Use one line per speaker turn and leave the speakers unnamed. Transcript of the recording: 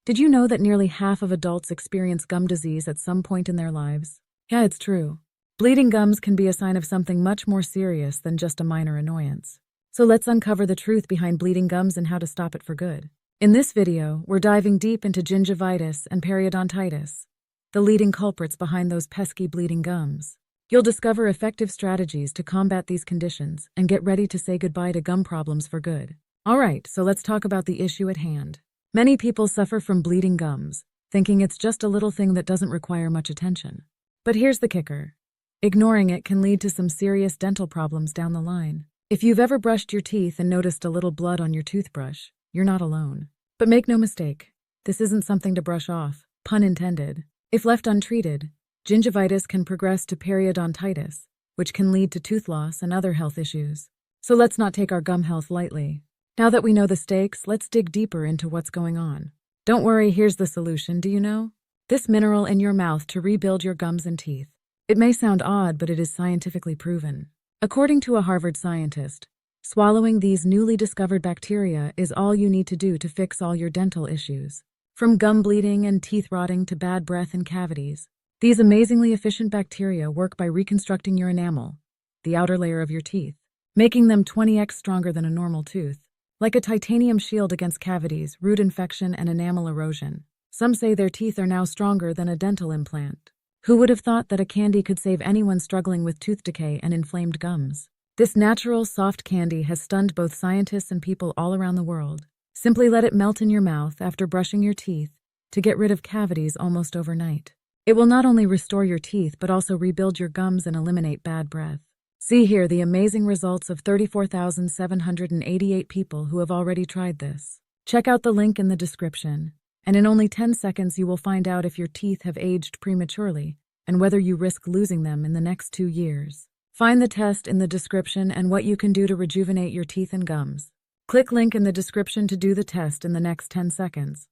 Did you know that nearly half of adults experience gum disease at some point in their lives? Yeah, it's true. Bleeding gums can be a sign of something much more serious than just a minor annoyance. So let's uncover the truth behind bleeding gums and how to stop it for good. In this video, we're diving deep into gingivitis and periodontitis, the leading culprits behind those pesky bleeding gums. You'll discover effective strategies to combat these conditions and get ready to say goodbye to gum problems for good. Alright, so let's talk about the issue at hand. Many people suffer from bleeding gums, thinking it's just a little thing that doesn't require much attention. But here's the kicker. Ignoring it can lead to some serious dental problems down the line. If you've ever brushed your teeth and noticed a little blood on your toothbrush, you're not alone. But make no mistake, this isn't something to brush off, pun intended. If left untreated, gingivitis can progress to periodontitis, which can lead to tooth loss and other health issues. So let's not take our gum health lightly. Now that we know the stakes, let's dig deeper into what's going on. Don't worry, here's the solution, do you know? This mineral in your mouth to rebuild your gums and teeth. It may sound odd, but it is scientifically proven. According to a Harvard scientist, swallowing these newly discovered bacteria is all you need to do to fix all your dental issues. From gum bleeding and teeth rotting to bad breath and cavities, these amazingly efficient bacteria work by reconstructing your enamel, the outer layer of your teeth, making them 20x stronger than a normal tooth. Like a titanium shield against cavities, root infection, and enamel erosion. Some say their teeth are now stronger than a dental implant. Who would have thought that a candy could save anyone struggling with tooth decay and inflamed gums? This natural, soft candy has stunned both scientists and people all around the world. Simply let it melt in your mouth after brushing your teeth to get rid of cavities almost overnight. It will not only restore your teeth but also rebuild your gums and eliminate bad breath. See here the amazing results of 34,788 people who have already tried this. Check out the link in the description, and in only 10 seconds you will find out if your teeth have aged prematurely and whether you risk losing them in the next 2 years. Find the test in the description and what you can do to rejuvenate your teeth and gums. Click link in the description to do the test in the next 10 seconds.